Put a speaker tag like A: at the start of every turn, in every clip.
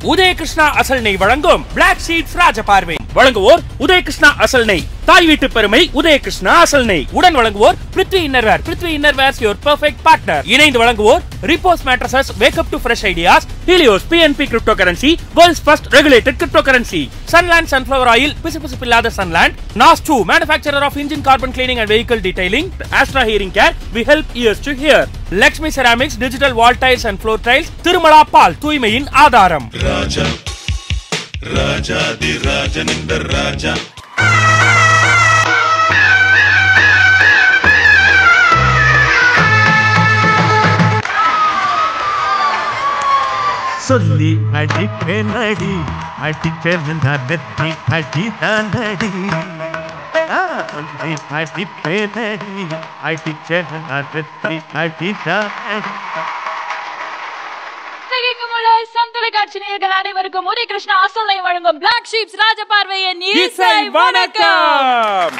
A: உதயகிருஷ்ணா அசல் நெய் வழங்கும் பிளாக் ஷீப்ஸ் ராஜபார்வை. வழங்குவோர் உதயகிருஷ்ணா அசல் நெய். தாய் வீட்டு பெருமை உதயகிருஷ்ணா அசல் நெய். உடன் வழங்குவோர் Prithvi innerwear. Prithvi innerwears your perfect partner. இணைந்து வழங்குவோர் Repose mattresses. Wake up to fresh ideas. Helios PNP crypto currency, world's first regulated crypto currency. Sunland sunflower oil, பிசுபிசுப்பில்லாத Sunland. NAS 2 manufacturer of engine carbon cleaning and vehicle detailing. Astra hearing care, we help ears to hear. Lakshmi ceramics, digital wall tiles and floor tiles. Tirumala பால், தூய்மையின் ஆதாரம்.
B: ராஜா ராஜாதி ராஜனிந்த ராஜா
C: சொல்லி அடிப்பேனடி அடிப்பேன வெற்றி அடிதானடி அடிப்பேனடி அடிப்பேன வெற்றி அடிதானடி.
D: அனைவருக்கும் உதயகிருஷ்ணா அசல் நெய் வழங்கும் பிளாக் ஷீப்ஸ் ராஜபார்வையின் இசை வணக்கம்.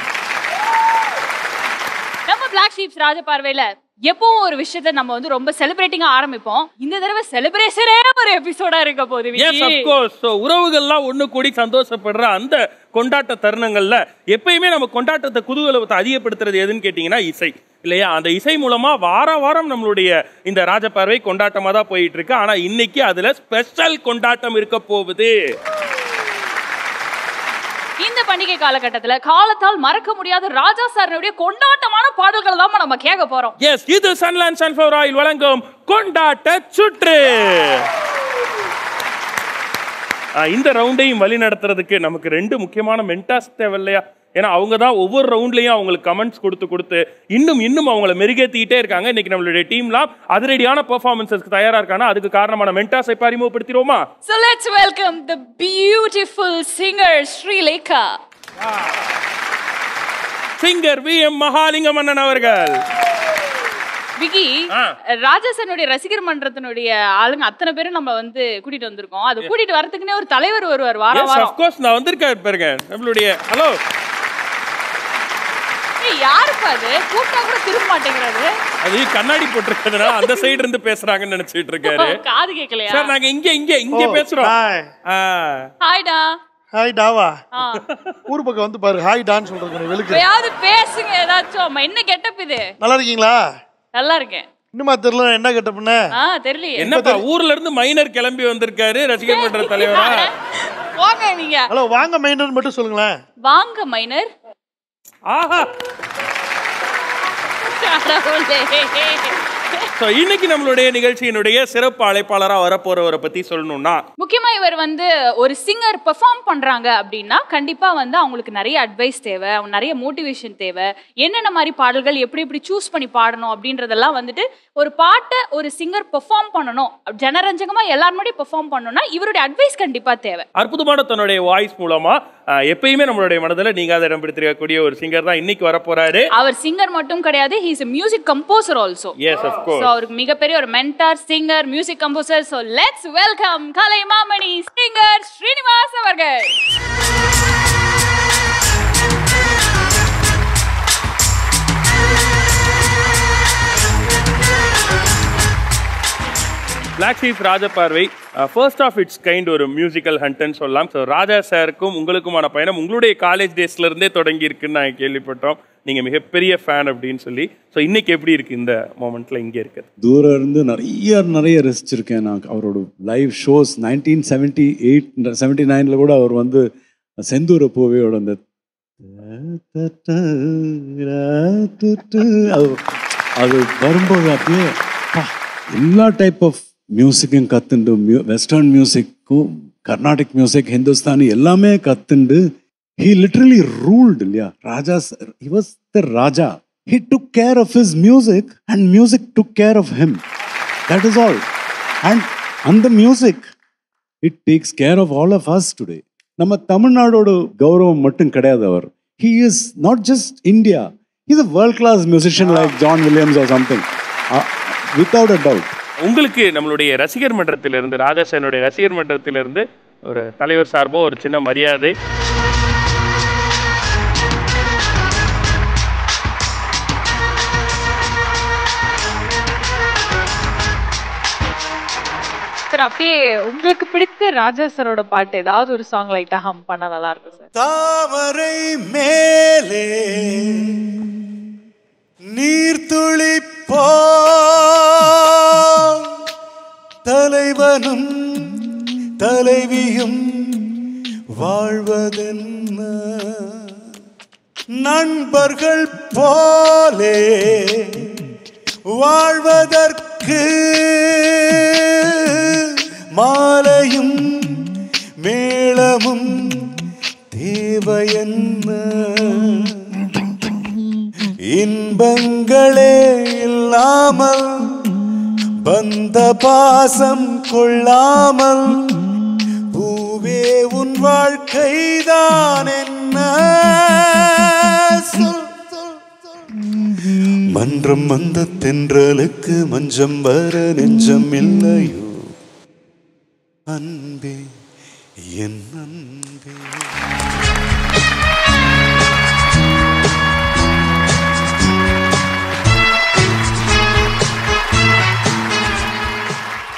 D: நம்ம பிளாக் ஷீப்ஸ் ராஜபார்வையில எப்பவும் ஒரு விஷயத்தை நம்ம வந்து ரொம்ப செலிப்ரேட்டிங்கா ஆரம்பிப்போம். இந்த தடவை செலிப்ரேஷனே ஒரு எபிசோடா இருக்க போகுது.
A: Yes of course. சோ உறவுகள்லாம் ஒண்ணு கூடி சந்தோஷப்படுற அந்த கொண்டாட்ட தருணங்கள்ல எப்பயுமே நம்ம கொண்டாட்டத்தை குதூகலத்தை அதிகப்படுத்துறது எதுன்னு கேட்டீங்கன்னா இசை இல்லையா? அந்த இசை மூலமா வாரம் நம்மளுடைய இந்த ராஜபார்வை கொண்டாட்டமா தான் போயிட்டு இருக்கு. ஆனா இன்னைக்கு அதுல ஸ்பெஷல் கொண்டாட்டம் இருக்க போகுது.
D: இந்த பண்டிகை காலகட்டத்துல காலத்தால் மறக்க முடியாத ராஜா சாருடைய கொண்டாட்டமான பாடல்கள் தான் நம்ம கேட்க போறோம்.
A: எஸ், இது சன்லாண்ட் சன்ஃப்ளவர் ஆயில் வழங்கும் கொண்டாட்ட சுற்று. இந்த ரவுண்டையும் வழி நடத்துறதுக்கு நமக்கு ரெண்டு முக்கியமான மென்டாஸ் தேவை இல்லையா? ஏன்னா அவங்க தான் ஒவ்வொரு ரவுண்ட்லயும் அவங்களுக்கு கமெண்ட்ஸ் கொடுத்து இன்னும் அவங்கள மெருகேத்திக்கிட்டே இருக்காங்க. இன்னைக்கு நம்மளுடைய டீம்லாம் அதிரடியான பெர்ஃபார்மன்ஸஸ்க்கு தயாரா இருக்காங்க. அதுக்கு காரணமான மென்டாஸை அறிமுகப்படுத்திடுவோமா?
D: So let's welcome the beautiful singer Srilekha.
A: Singer VM Mahalingam அண்ணன் அவர்கள்.
D: விகி, ராஜசனுடைய ரசிகர் மன்றத்தினுடைய ஆளுங்க அத்தனை பேரும் நம்ம வந்து கூட்டிட்டு வந்திருக்கோம். அது கூட்டிட்டு வரதுக்குன்னே ஒரு தலைவர் வருவார் வாரம்.
A: Of course நான் வந்திருக்கேன் பாருங்க. நம்மளுடைய ஹலோ
D: யாருப்பா அது? கூப்பிட்டா கூட திரும்ப மாட்டேங்கிறாரு.
A: அது கண்ணாடி போட்டிருக்கிறதுனால அந்த சைடு இருந்து பேசுறாங்கன்னு நினைச்சிட்டு இருக்காரு.
D: காது கேட்கலையா?
A: சார் நாங்க இங்க பேசுறோம்.
D: ஹாய்டா.
E: ஹாய் டாவா. ஊர் பக்கம் வந்து பாரு ஹாய் டான்னு சொல்றது வெளுக்கு.
D: ஏதாவது பேசுங்க ஏதாச்சும். அம்மா என்ன கெட்டப் இது?
E: நல்லா இருக்கீங்களா?
D: நல்லா இருக்கேன்.
E: இன்னுமா தெரியல என்ன கெட்டப்னு?
D: தெரியல.
A: என்னப்பா ஊர்ல இருந்து மைனர் கிளம்பி வந்திருக்காரு ரசிகர் மன்ற தலைவரா?
D: வாங்க நீங்க.
E: ஹலோ வாங்க மைனர் மட்டும் சொல்லுங்களேன்.
D: வாங்க மைனர்.
A: ஆஹா. இன்னைக்கு நம்மளுடைய நிகழ்ச்சியினுடைய சிறப்பு அழைப்பாளரா வரப்போறவரை பத்தி சொல்லணும்னா,
D: முக்கியமா இவர் வந்து ஒரு சிங்கர் பெர்ஃபார்ம் பண்றாங்க அப்படின்னா கண்டிப்பா வந்து அவங்களுக்கு நிறைய அட்வைஸ் தேவை, நிறைய மோட்டிவேஷன் தேவை. என்னென்ன மாதிரி பாடல்கள் எப்படி சூஸ் பண்ணி பாடணும் அப்படின்றதெல்லாம் வந்துட்டு ஒரு பாட்டை ஒரு சிங்கர் பெர்ஃபார்ம் பண்ணணும், ஜனரஞ்சகமா எல்லாருமே பெர்ஃபார்ம் பண்ணணும்னா இவருடைய அட்வைஸ் கண்டிப்பா தேவை.
A: அற்புதமான தன்னுடைய வாய்ஸ் மூலமா எப்பயுமே நம்மளுடைய மனதில் நீங்காத இடம் பிடித்திருக்கக்கூடிய ஒரு சிங்கர் தான் இன்னைக்கு வரப்போறாரு.
D: அவர் சிங்கர் மட்டும் கிடையாது, he is a music composer also.
A: Yes, of course.
D: அவருக்கு மிகப்பெரிய ஒரு mentor, singer, music composer. So let's welcome Kalaimamani singer Srinivas அவர்கள்.
A: Black Sheep's Rajaparvai first of its kind ஒரு மியூசிக்கல் ஹண்ட்னு சொல்லலாம். ஸோ ராஜா சாருக்கும் உங்களுக்குமான பயணம் உங்களுடைய காலேஜ் டேஸ்ல இருந்தே தொடங்கி இருக்குன்னு நாங்கள் கேள்விப்பட்டோம். நீங்க மிகப்பெரிய ஃபேன் அப்படின்னு சொல்லி. ஸோ இன்னைக்கு எப்படி இருக்கு இந்த மொமெண்ட்ல இங்கே இருக்கு?
F: தூரம் இருந்து நிறைய ரசிச்சிருக்கேன் நான் அவரோட லைவ் ஷோஸ். 1978-79 கூட அவர் வந்து செந்தூர பூவையோட அந்த அது வரும்போது அப்படியே எல்லா டைப் ஆஃப் மியூசிக்கும் கத்துண்டு, வெஸ்டர்ன் மியூசிக்கும் கர்நாடிக் மியூசிக் ஹிந்துஸ்தானி எல்லாமே கத்துண்டு he literally ruled இல்லையா? ராஜா, he was the raja. He took care of his music and music took care of him. That is all. And the music, it takes care of all of us today. நம்ம தமிழ்நாடோட கௌரவம் மட்டும் கிடையாது அவர். He is not just India. He's a world class musician like John Williams or something. Without a doubt.
A: உங்களுக்கு நம்மளுடைய ரசிகர் மன்றத்திலிருந்து, ராஜாசனுடைய ரசிகர் மன்றத்திலிருந்து ஒரு தலைவர் சார்போ ஒரு சின்ன மரியாதை.
G: சார் அப்படியே உங்களுக்கு பிடித்த ராஜா சாரோட பாட்டு ஏதாவது ஒரு சாங் லைட்டா ஹம் பண்ண நல்லா இருக்கும் சார்.
H: தாமரை மேலே நீர்த்துளி போல் தலைவனும் தலைவியும் வாழ்வதென்ன, நண்பர்கள் போலே வாழ்வதற்கு மாலையும் மேளமும் தேவையென்ன, இன்பங்களே இல்லாமல் பந்த பாசம் கொள்ளாமல் பூவே உன் வாழ்க்கைதான் என்ன சொல். மன்றம் வந்த தென்றலுக்கு மஞ்சம் வர நெஞ்சம் இல்லையோ அன்பே என் அன்பே.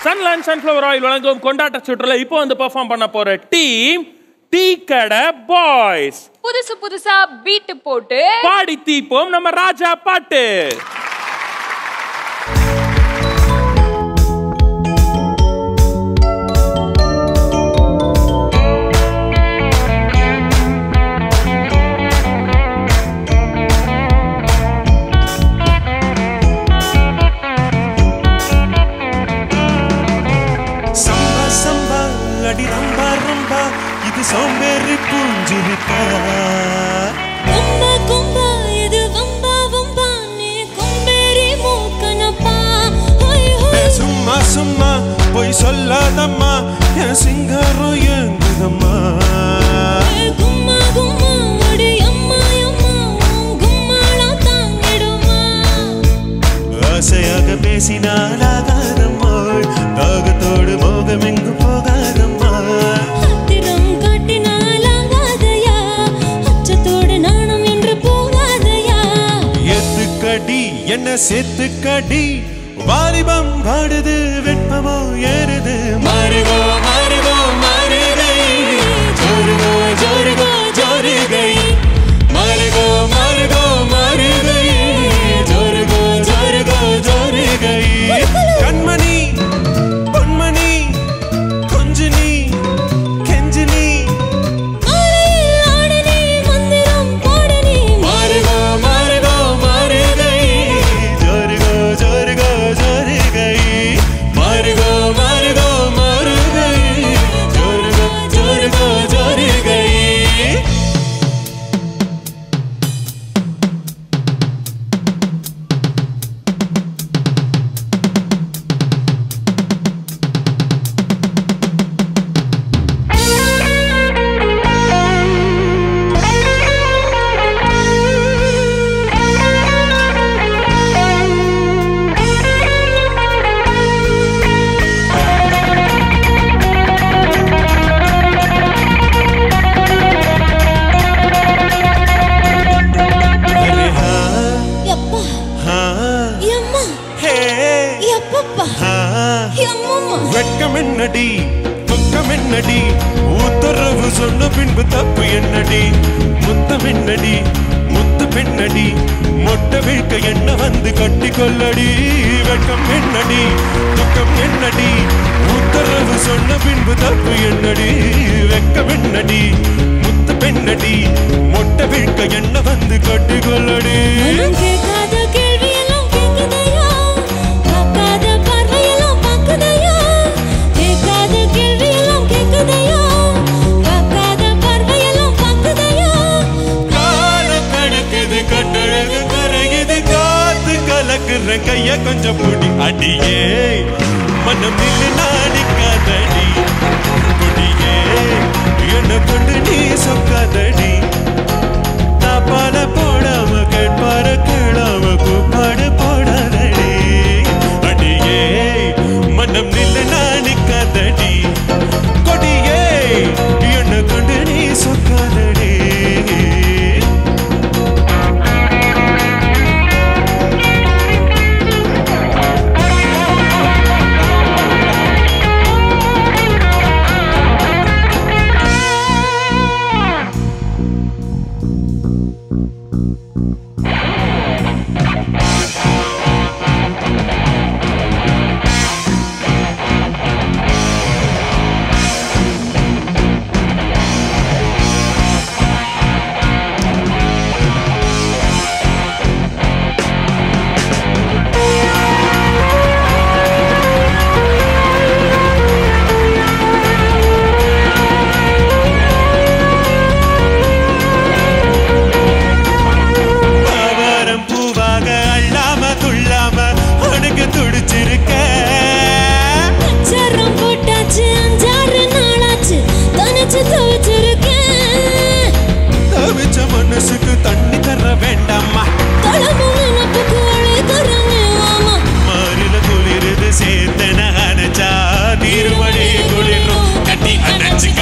A: சன்லேண்ட் சன்ஃப்ளவர் ஆயில் வழங்கும் கொண்டாட்ட சுற்றுல இப்போ வந்து பெர்ஃபார்ம் பண்ண போற டீம் டீ கடை பாய்ஸ்.
D: புதுசு புதுசா பீட் போட்டு
A: பாடி தீப்போம் நம்ம ராஜா பாட்டு.
H: சம்பா சம்பா அடி ரம்பா ரம்பா இது சோம்பேறி பூஞ்சிருக்கா,
I: கும்பா கும்பா இது வம்பா வம்பா நீ கும்பேறி மூக்கனப்பா.
H: சும்மா சும்மா போய் சொல்லாதம்மா என் சிங்காரம் ஏங்குதம்மா.
I: கும்மா கும்மா அடி அம்மா அம்மா கும்மாளம் தாங்கிடுமா.
H: ஆசையாக பேசினால் ஆகாதம்மா, தாகத்தோடு மோகம் எங்கு போகாதம்மா.
I: அத்திரம் காட்டினால் ஆகாதையா, அச்சத்தோடு நாணம் என்று போகாதையா.
H: எத்துக்கடி என்ன சேத்துக்கடி, வாலிபம் பாடுது வெட்பமோ ஏறுது. மாறுகோ மாறுகோ மாறுகை, ஜோருகோ ஜோருகோ ஜோருகை. மாறுகோ மாறுகோ மாறுகை, ஜோருகோ ஜோருகோ ஜோருகை. கண்மணி பொன்மணி கொஞ்சினி கெஞ்சினி,
I: ஆடனி மந்திரம் போடனி.
H: மாறுகோ மாறுகோ மாறுகை, ஜோருகோ ஜோருகோ ஜோருகை. மாறுகோ மாறுகோ மாறுகை, ஜோருகோ ஜோருகோ ஜோருகை. அரே ஹா
I: யப்பா
H: ஹா
I: யம்மா
H: ஹே
I: யப்பப்பா
H: ஹா.
I: யம்மம்மா.
H: வெட்கம் என்னடி துக்கம் என்னடி, உத்தரவு சொன்ன பின்பு தப்பு என்னடி. முத்தம் என்னடி முத்து பெண்ணடி, மொட்டை வீழ்க்க என்ன வந்து கட்டி கொள்ளடி. வெட்கம் என்னடி துக்கம் என்னடி, உத்தரவு சொன்ன பின்பு தப்பு என்னடி. வெட்கம் என்னடி முத்து பெண்ணடி, மொட்டை வீழ்க்க என்ன வந்து கட்டி கொள்ளடி.
I: மனம் கேட்காத கேள்வியெல்லாம் கேட்குதையா, பார்க்காத பார்வையெல்லாம் பார்க்குதையா. கேட்காத கேள்வியெல்லாம் கேட்குதையா, பார்க்காத பார்வையெல்லாம் பார்க்குதையா.
H: காலம் கணக்குது கட்டழகு கரையுது, காத்து கலக்குற கைய கொஞ்சம் பூடி. அடியே மனம் நில்லு நாடிக்காதடி, கொடியே என்ன கொண்டு நீ சொக்காதடி. தாப்பால போடாம கேட்பார கேளாம கூப்பாடு போடாதடி. அடியே மனம் நில்லு நாடிக்காதடி, கொடியே என்ன கொண்டு நீ சொக்காதடி. மனசுக்கு தண்ணி தர வேண்டாமா மாறில குளிருது சேர்த்தன அணைச்சா நீர்மழை குளிரும் கட்டி அணைச்சுக்க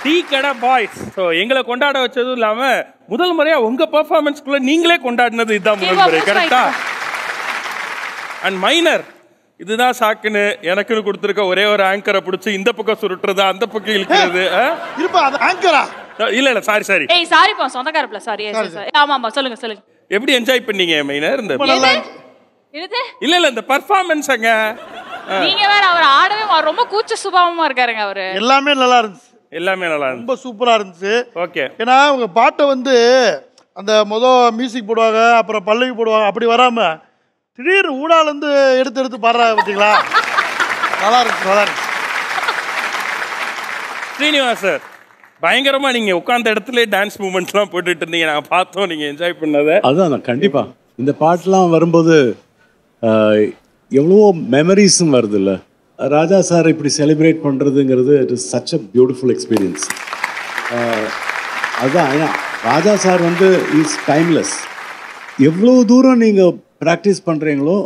A: டீ கடை பாய்ஸ். ஸோ எங்களை கொண்டாட வச்சதும் இல்லாம முதல் முறையா உங்க பெர்ஃபார்மன்ஸ்குள்ள நீங்களே கொண்டாடினது இதுதான் முதல் முறை. கரெக்டா? அண்ட் மைனர் இதுதான் சாக்குன்னு எனக்குன்னு கொடுத்துருக்க ஒரே ஒரு ஆங்கரை பிடிச்சி இந்த பக்கம் சுருட்டுறது அந்த பக்கம் இழுக்கிறது. இல்ல இல்ல சாரி சாரி
D: சாரிப்பா சொந்தக்காரப்ல சாரி. ஆமா ஆமா சொல்லுங்க சொல்லுங்க. எப்படி
A: என்ஜாய் பண்ணீங்க மைனர் இந்த
D: இல்ல
A: இல்ல இந்த பெர்ஃபார்மன்ஸ்ங்க?
D: நீங்க வேற அவர் ஆடவே ரொம்ப கூச்ச சுபாவமா இருக்காருங்க அவரு.
E: எல்லாமே நல்லா இருந்துச்சு.
A: எல்லாமே நல்லா இருந்துச்சு.
E: ரொம்ப சூப்பரா இருந்துச்சு.
A: ஓகே.
E: ஏன்னா உங்க பாட்டை வந்து அந்த மியூசிக் போடுவாங்க அப்புறம் பல்லவி போடுவாங்க அப்படி வராம திடீர்னு ஊடால இருந்து எடுத்து எடுத்து பாடுறாங்க பாத்தீங்களா? நல்லா இருக்கு நல்லா இருக்கு.
A: ஸ்ரீனிவாஸ் சார் பயங்கரமா நீங்க உட்கார்ந்த இடத்துல டான்ஸ் மூமெண்ட்ஸ்லாம் போட்டுட்டு இருந்தீங்க. நான் பார்த்தோம் நீங்க என்ஜாய் பண்ணதை.
F: அதான் கண்டிப்பா இந்த பாட்டெலாம் வரும்போது எவ்வளவோ மெமரிஸும் வருது இல்லை. ராஜா சார் இப்படி செலிப்ரேட் பண்ணுறதுங்கிறது it is such a beautiful experience. அதுதான் ராஜா சார் வந்து இஸ் டைம்லெஸ். எவ்வளோ தூரம் நீங்கள் ப்ராக்டிஸ் பண்ணுறீங்களோ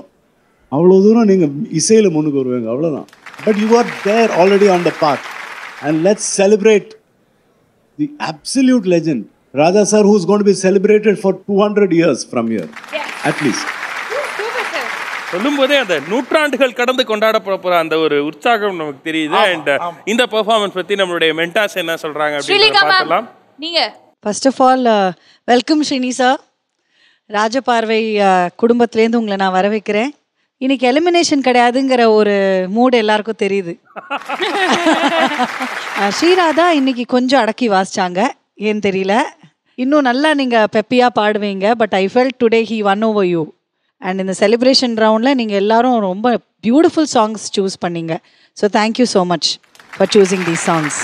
F: அவ்வளோ தூரம் நீங்கள் இசையில் முன்னுக்கு வருவீங்க, அவ்வளோதான். But you are there already on the path and let's celebrate the absolute legend Raja sir, who's going to be celebrated for 200 years from here, at least.
A: சொல்லும் போதே அந்த நூற்றாண்டுகள் கடந்து கொண்டாடப்பட போற அந்த ஒரு உற்சாகம் நமக்கு தெரியுது. அண்ட் இந்த பெர்ஃபார்மன்ஸ் பத்தி நம்மளுடைய மென்டாஸ் என்ன சொல்றாங்க அப்படிங்கறத பார்க்கலாம்.
D: நீங்க
J: first of all welcome Srini sir. Rajaparvai குடும்பத்திலேருந்து உங்களை நான் வரவேற்கிறேன். இன்னைக்கு எலிமினேஷன் கிடையாதுங்கிற ஒரு மூடு எல்லாருக்கும் தெரியுது. ஸ்ரீராதா இன்னைக்கு கொஞ்சம் அடக்கி வாசிச்சாங்க, ஏன்னு தெரியல. இன்னும் நல்லா நீங்கள் பெப்பியாக பாடுவீங்க. But I felt today he won over you. And இந்த செலிப்ரேஷன் ரவுண்டில் நீங்கள் எல்லாரும் ரொம்ப பியூட்டிஃபுல் சாங்ஸ் சூஸ் பண்ணீங்க. So thank you so much for choosing these songs.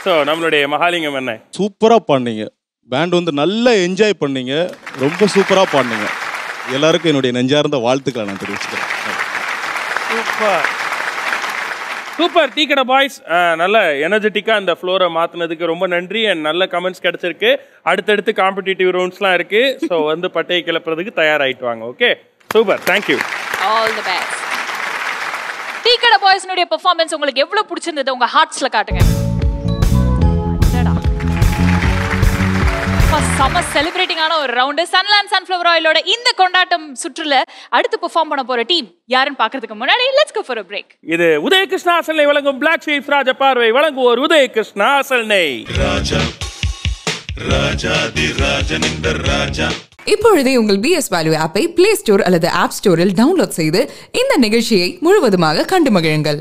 A: So நம்மளுடைய மகாலிங்கம் என்ன
K: சூப்பராக பாடினீங்க. பேண்ட் வந்து நல்லா என்ஜாய் பண்ணீங்க. ரொம்ப சூப்பராக பாடினீங்க. எல்லாருக்கும் என்னுடைய நெஞ்சார்ந்த வாழ்த்துக்களை நான் தெரிவிச்சுக்கிறேன்.
A: Super super. டீ கடை பாய்ஸ் நல்ல எனர்ஜெட்டிக்காக அந்த ஃப்ளோரை மாற்றினதுக்கு ரொம்ப நன்றி. அண்ட் நல்ல கமெண்ட்ஸ் கிடச்சிருக்கு. அடுத்தடுத்து காம்படிட்டிவ் ரவுண்ட்ஸ்லாம் இருக்குது. ஸோ வந்து பட்டையை கிளப்புறதுக்கு தயாராகிட்டு வாங்க. Okay super. Thank you.
D: All the best. Tea கடை பாய்ஸ்னுடைய பெர்ஃபார்மன்ஸ் உங்களுக்கு எவ்வளோ பிடிச்சிருந்தது உங்கள் ஹார்ட்ஸில் காட்டுங்க. சம செலிப்ரேட்டிங்கான ஒரு ரவுண்டு. சன்லேண்ட் சன்ஃப்ளவர் ஆயிலோட இந்த கொண்டாட்டம் சுற்றுல அடுத்து பெர்ஃபார்ம் பண்ண போற டீம் யாருன்னு பார்க்கிறதுக்கு முன்னாடி let's go for a break.
A: இது உதயகிருஷ்ணா அசல்னை வழங்கும் பிளாக் ஷீப்ஸ் ராஜபார்வை வழங்குவோர் உதயகிருஷ்ணா அசல்னை.
B: ராஜா ராஜாதி ராஜனிந்த ராஜா.
L: இப்பொழுதே உங்கள் BS Value ஆப்பை பிளே ஸ்டோர் அல்லது ஆப் ஸ்டோரில் டவுன்லோட் செய்து இந்த நிகழ்ச்சியை முழுவதுமாக கண்டு மகிழுங்கள்.